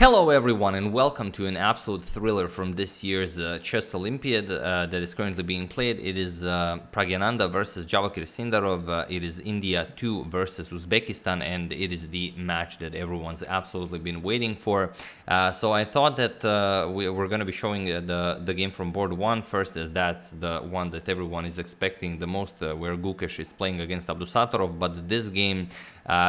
Hello everyone and welcome to an absolute thriller from this year's chess Olympiad that is currently being played. It is Praggnanandhaa versus Javokhir Sindarov. It is India 2 versus Uzbekistan, and it is the match that everyone's absolutely been waiting for. So I thought that we're going to be showing the game from board 1 first, as that's the one that everyone is expecting the most, where Gukesh is playing against Abdusattorov. But this game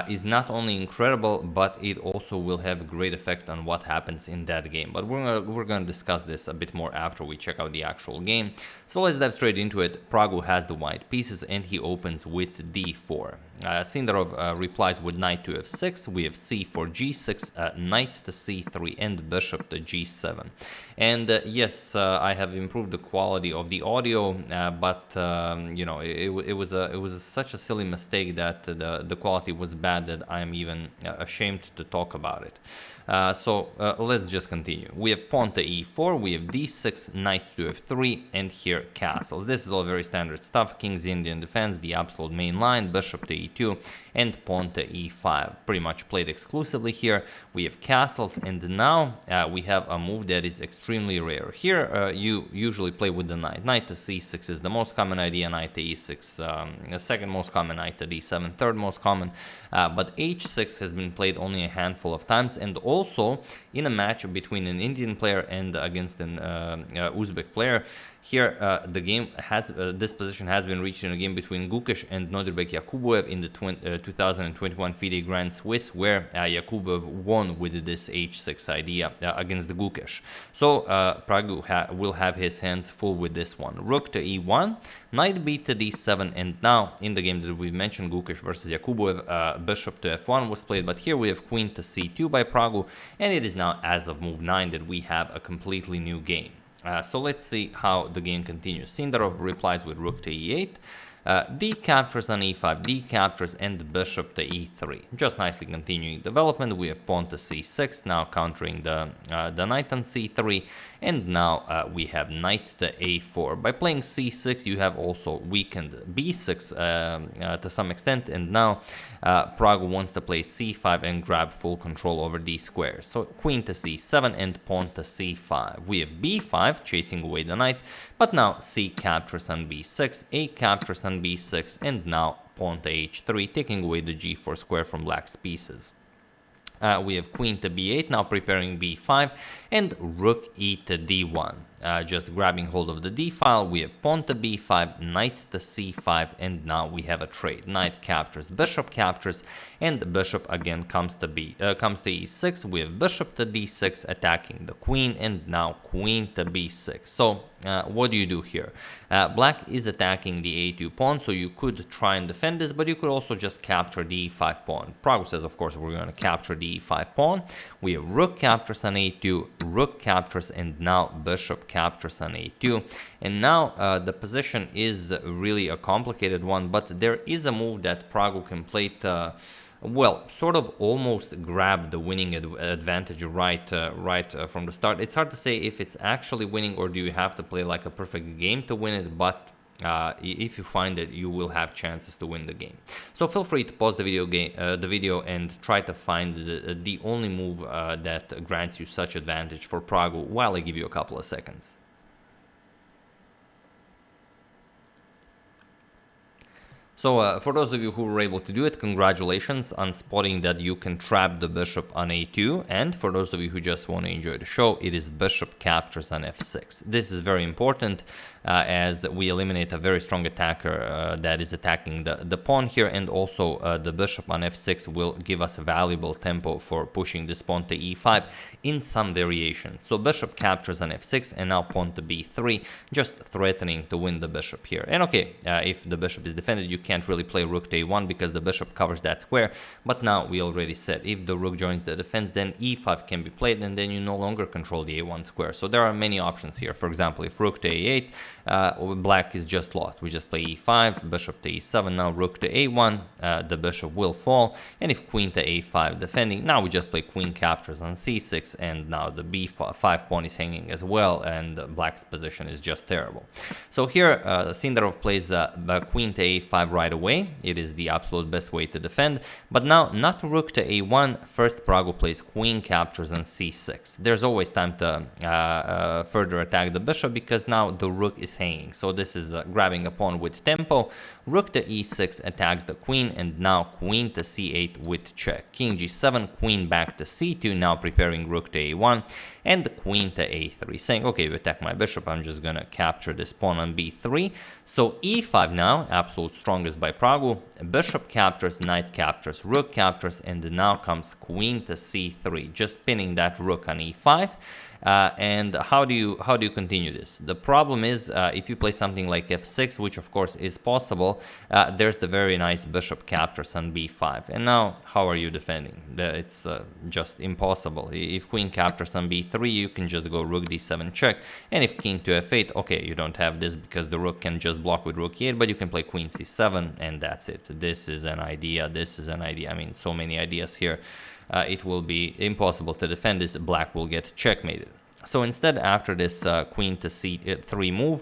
is not only incredible, but it also will have a great effect on what happens in that game. But we're going to discuss this a bit more after we check out the actual game. So let's dive straight into it. Praggu has the white pieces and he opens with d4. Sindarov replies with knight to f6. We have c4, g6, knight to c3, and bishop to g7. And yes, I have improved the quality of the audio, but you know, it was such a silly mistake that the quality was bad that I am even ashamed to talk about it. So let's just continue. We have pawn to e4, we have d6, knight to f3, and here castles. This is all very standard stuff. King's Indian defense, the absolute main line, bishop to e2, and pawn to e5. Pretty much played exclusively here. We have castles, and now we have a move that is extremely rare. Here you usually play with the knight. Knight to c6 is the most common idea, knight to e6 the second most common, knight to d7 third most common, but h6 has been played only a handful of times, and also in a match between an Indian player and against an Uzbek player. Here, the game has this position has been reached in a game between Gukesh and Nodirbek Yakuboev in the 2021 FIDE Grand Swiss, where Yakuboev won with this h6 idea against the Gukesh. So Praggu will have his hands full with this one. Rook to e1, knight b to d7, and now in the game that we've mentioned, Gukesh versus Yakuboev, bishop to f1 was played, but here we have queen to c2 by Praggu, and it is now as of move 9 that we have a completely new game. So let's see how the game continues. Sindarov replies with rook to e8. D captures on e5, D captures, and bishop to e3. Just nicely continuing development. We have pawn to c6, now countering the knight on c3, and now we have knight to a4. By playing c6, you have also weakened b6 to some extent, and now Praggu wants to play c5 and grab full control over these squares. So queen to c7 and pawn to c5. We have b5, chasing away the knight, but now c captures on b6, a captures on b6, and now pawn to h3, taking away the g4 square from black's pieces. We have queen to b8, now preparing b5, and rook e to d1. Just grabbing hold of the d file, we have pawn to b5, knight to c5, and now we have a trade. Knight captures, bishop captures, and bishop again comes to e6. We have bishop to d6, attacking the queen, and now queen to b6. So what do you do here? Black is attacking the a2 pawn, so you could try and defend this, but you could also just capture the e5 pawn. Praggu says, of course, we're going to capture the e5 pawn. We have rook captures on a2, rook captures, and now bishop captures on a2. And now the position is really a complicated one, but there is a move that Praggu can play to, well, sort of almost grab the winning advantage right from the start. It's hard to say if it's actually winning, or do you have to play like a perfect game to win it, but if you find it, you will have chances to win the game. So feel free to pause the video and try to find the only move that grants you such advantage for Praggu while I give you a couple of seconds. So for those of you who were able to do it, congratulations on spotting that you can trap the bishop on a2. And for those of you who just want to enjoy the show, it is bishop captures on f6. This is very important as we eliminate a very strong attacker that is attacking the pawn here, and also the bishop on f6 will give us a valuable tempo for pushing this pawn to e5 in some variation. So bishop captures on f6, and now pawn to b3, just threatening to win the bishop here. And okay, if the bishop is defended, you can't really play rook to a1 because the bishop covers that square, but now we already said if the rook joins the defense, then e5 can be played, and then you no longer control the a1 square. So there are many options here. For example, if rook to a8, black is just lost. We just play e5, bishop to e7, now rook to a1, the bishop will fall, and if queen to a5 defending, now we just play queen captures on c6, and now the b5 pawn is hanging as well, and black's position is just terrible. So here Sindarov plays queen to a5 right right away. It is the absolute best way to defend. But now, not rook to a1. First, Prague plays queen captures on c6. There's always time to further attack the bishop because now the rook is hanging. So this is grabbing a pawn with tempo. Rook to e6 attacks the queen, and now queen to c8 with check. King g7, queen back to c2, now preparing rook to a1, and the queen to a3, saying, okay, you attack my bishop, I'm just gonna capture this pawn on b3. So e5 now, absolute strongest by Prague. Bishop captures, knight captures, rook captures, and now comes queen to c3, just pinning that rook on e5. And how do you continue this? The problem is if you play something like f6, which of course is possible, there's the very nice bishop captures on b5. And now how are you defending? It's just impossible. If queen captures on b3, you can just go rook d7 check. And if king to f8, okay, you don't have this because the rook can just block with rook e8, but you can play queen c7, and that's it. This is an idea. This is an idea. I mean, so many ideas here. It will be impossible to defend this. Black will get checkmated. So instead, after this queen to c3 move,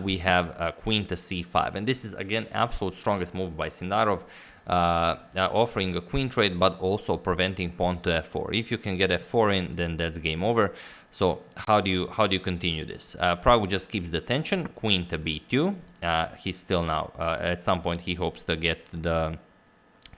we have queen to c5. And this is, again, absolute strongest move by Sindarov, offering a queen trade, but also preventing pawn to f4. If you can get f4 in, then that's game over. So how do you continue this? Prague just keeps the tension. Queen to b2. He's still now, at some point, he hopes to get the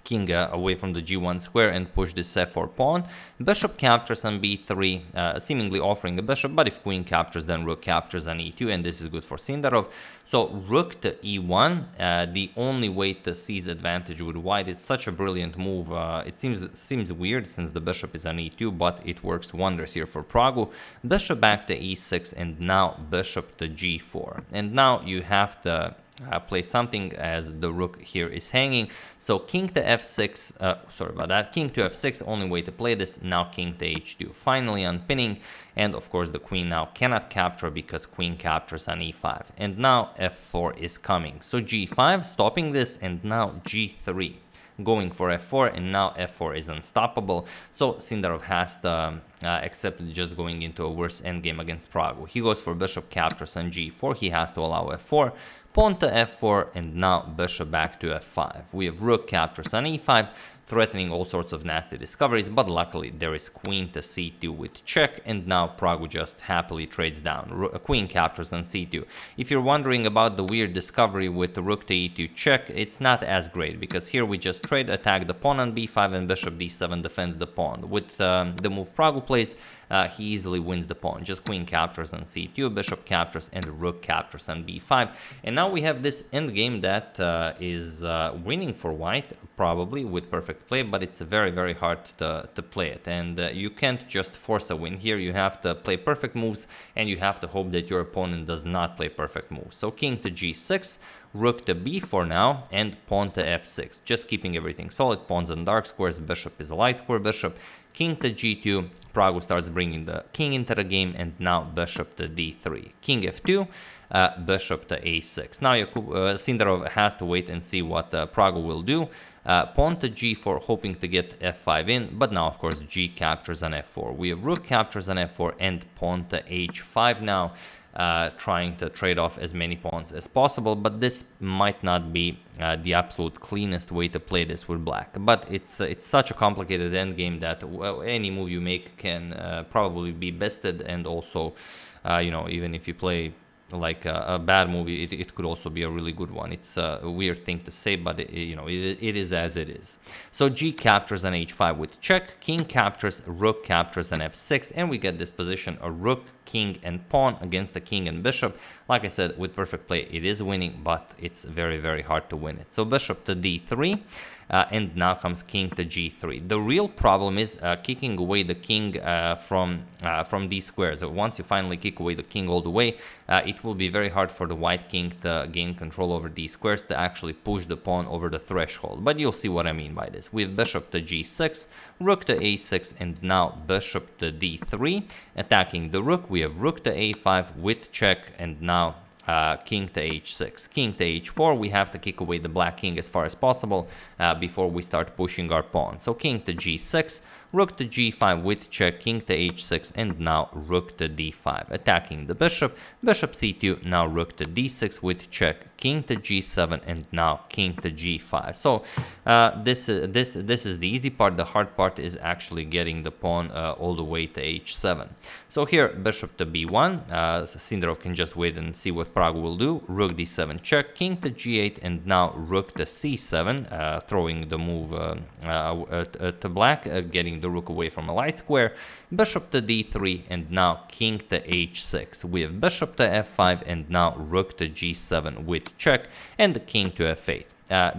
king away from the g1 square and push this f4 pawn. Bishop captures on b3, seemingly offering a bishop, but if queen captures, then rook captures on e2, and this is good for Sindarov. So rook to e1, the only way to seize advantage with white. It's such a brilliant move. It seems weird since the bishop is on e2, but it works wonders here for Prague. Bishop back to e6, and now bishop to g4. And now you have to play something as the rook here is hanging. So king to f6, sorry about that, king to f6, only way to play this. Now king to h2, finally unpinning, and of course the queen now cannot capture because queen captures on e5. And now f4 is coming. So g5, stopping this, and now g3. Going for f4, and now f4 is unstoppable. So Sindarov has to accept just going into a worse endgame against Prague. He goes for bishop captures on g4. He has to allow f4, pawn to f4, and now bishop back to f5. We have rook captures on e5, threatening all sorts of nasty discoveries, but luckily there is queen to c2 with check, and now Prague just happily trades down. Queen captures on c2. If you're wondering about the weird discovery with the rook to e2 check, it's not as great, because here we just trade, attack the pawn on b5, and bishop d7 defends the pawn. With the move Prague plays, he easily wins the pawn. Just queen captures on c2, bishop captures, and rook captures on b5. And now we have this endgame that is winning for white, probably with perfect play, but it's very, very hard to play it. And you can't just force a win here. You have to play perfect moves, and you have to hope that your opponent does not play perfect moves. So king to g6, rook to b4 now, and pawn to f6. Just keeping everything solid. Pawns on dark squares, bishop is a light square bishop. King to g2, Prague starts bringing the king into the game, and now bishop to d3. King f2, bishop to a6. Now Sindarov has to wait and see what Prague will do. Pawn to g4, hoping to get f5 in, but now of course g captures on f4. We have rook captures on f4, and pawn to h5 now, trying to trade off as many pawns as possible, but this might not be the absolute cleanest way to play this with black. But it's such a complicated endgame that any move you make can probably be bested, and also even if you play like a bad movie, it could also be a really good one. It's a weird thing to say, but it is as it is. So g captures on h5 with check, king captures, rook captures on f6, and we get this position, a rook, king, and pawn against the king and bishop. Like I said, with perfect play, it is winning, but it's very, very hard to win it. So bishop to d3, and now comes king to g3. The real problem is kicking away the king from these squares. So once you finally kick away the king all the way, it will be very hard for the white king to gain control over these squares, to actually push the pawn over the threshold. But you'll see what I mean by this. We have bishop to g6, rook to a6, and now bishop to d3. Attacking the rook, we have rook to a5 with check, and now king to h6. King to h4, we have to kick away the black king as far as possible before we start pushing our pawn. So king to g6, rook to g5 with check, king to h6, and now rook to d5. Attacking the bishop, bishop c2, now rook to d6 with check, king to g7, and now king to g5. So this is the easy part. The hard part is actually getting the pawn all the way to h7. So here, bishop to b1. Sindarov can just wait and see what Pragg will do. Rook d7 check, king to g8, and now rook to c7, throwing the move to black, getting the rook away from a light square. Bishop to d3, and now king to h6. We have bishop to f5, and now rook to g7 with check, and the king to f8.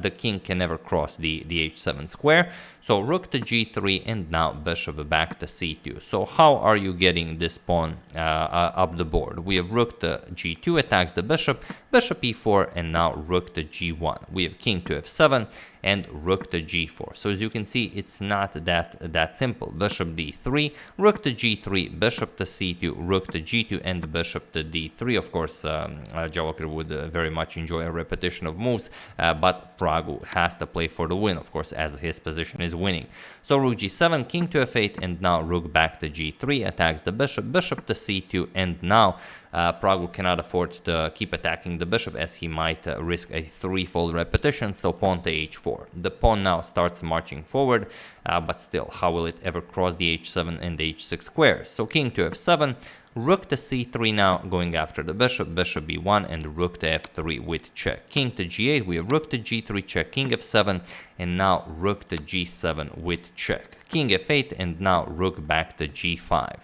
The king can never cross the h7 square. So rook to g3, and now bishop back to c2. So how are you getting this pawn up the board? We have rook to g2 attacks the bishop, bishop e4, and now rook to g1. We have king to f7 and rook to g4. So as you can see, it's not that simple. Bishop d3, rook to g3, bishop to c2, rook to g2, and bishop to d3. Of course, Javokhir would very much enjoy a repetition of moves, but Pragg has to play for the win, of course, as his position is winning. So rook g7, king to f8, and now rook back to g3, attacks the bishop, bishop to c2, and now Pragg cannot afford to keep attacking the bishop, as he might risk a threefold repetition, so pawn to h4. The pawn now starts marching forward, but still, how will it ever cross the h7 and the h6 squares? So king to f7, rook to c3 now, going after the bishop, bishop b1, and rook to f3 with check. King to g8, we have rook to g3 check, king f7, and now rook to g7 with check. King f8, and now rook back to g5.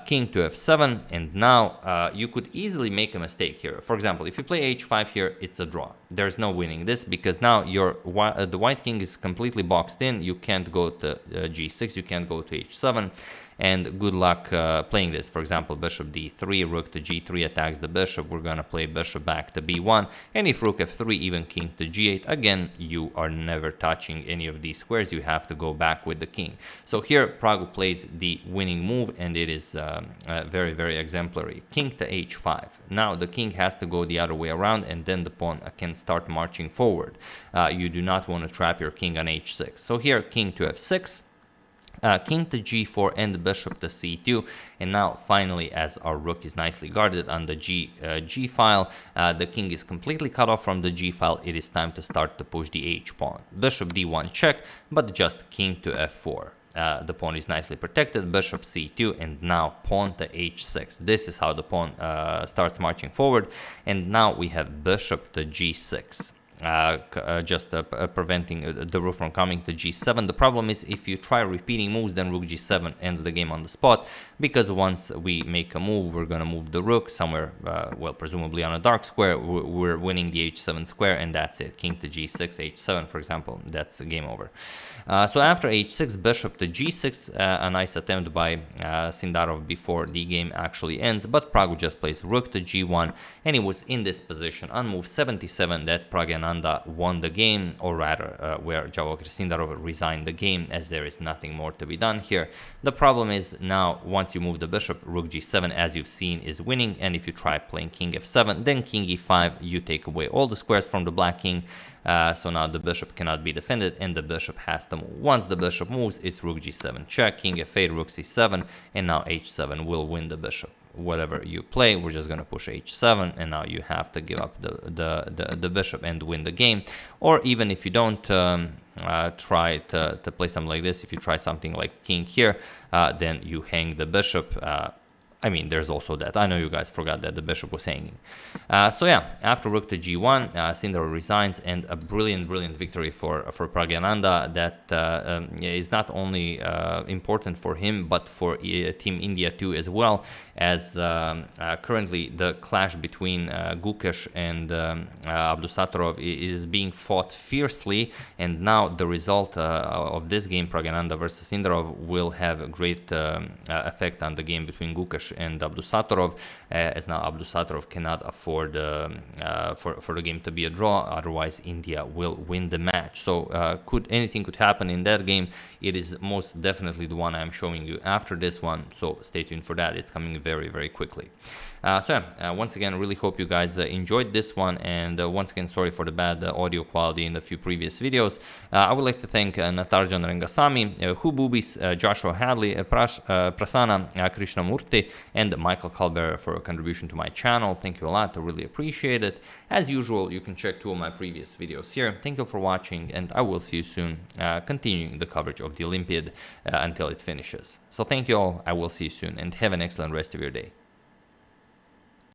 King to f7, and now you could easily make a mistake here. For example, if you play h5 here, it's a draw. There's no winning this, because now the white king is completely boxed in. You can't go to g6, you can't go to h7, and good luck playing this. For example, bishop d3, rook to g3 attacks the bishop. We're gonna play bishop back to b1, and if rook f3, even king to g8, again, you are never touching any of these squares. You have to go back with the king. So here Pragg plays the winning move, and it is very, very exemplary. King to h5. Now the king has to go the other way around, and then the pawn can start marching forward. You do not want to trap your king on h6. So here, king to f6. King to g4, and bishop to c2, and now finally, as our rook is nicely guarded on the g file, the king is completely cut off from the g file. It is time to start to push the h pawn. Bishop d1 check, but just king to f4. The pawn is nicely protected, bishop c2, and now pawn to h6. This is how the pawn starts marching forward, and now we have bishop to g6. Preventing the rook from coming to g7. The problem is, if you try repeating moves, then rook g7 ends the game on the spot, because once we make a move, we're gonna move the rook somewhere, well, presumably on a dark square. We're winning the h7 square, and that's it. King to g6, h7, for example, that's game over. So after h6, bishop to g6, a nice attempt by Sindarov before the game actually ends, but Pragg just plays rook to g1, and it was in this position on move 77 that Praggnanandhaa won the game, or rather where Javokhir Sindarov resigned the game, as there is nothing more to be done here. The problem is, now once you move the bishop, rook g7, as you've seen, is winning, and if you try playing king f7, then king e5, you take away all the squares from the black king. So now the bishop cannot be defended, and the bishop has to move. Once the bishop moves, it's rook g7 check, king f8, rook c7, and now h7 will win the bishop. Whatever you play, we're just gonna push h7, and now you have to give up the bishop and win the game. Or even if you don't try to play something like this, if you try something like king here, then you hang the bishop. I mean, there's also that. I know you guys forgot that the bishop was hanging. So yeah, after rook to g1, Sindarov resigns, and a brilliant victory for Praggnanandhaa that is not only important for him, but for Team India too as well, as currently the clash between Gukesh and Abdusattorov is being fought fiercely, and now the result of this game, Praggnanandhaa versus Sindarov, will have a great effect on the game between Gukesh and Abdusattorov, as now Abdusattorov cannot afford for the game to be a draw, otherwise India will win the match. So anything could happen in that game. It is most definitely the one I'm showing you after this one, so stay tuned for that. It's coming very quickly. Once again, really hope you guys enjoyed this one, and once again, sorry for the bad audio quality in the few previous videos. I would like to thank Natarjan Rangasamy, Hububis, Joshua Hadley, Prasanna Krishnamurti, and Michael Kalber for a contribution to my channel. Thank you a lot. I really appreciate it. As usual, you can check 2 of my previous videos here. Thank you for watching, and I will see you soon, continuing the coverage of the Olympiad until it finishes. So thank you all. I will see you soon, and have an excellent rest of your day.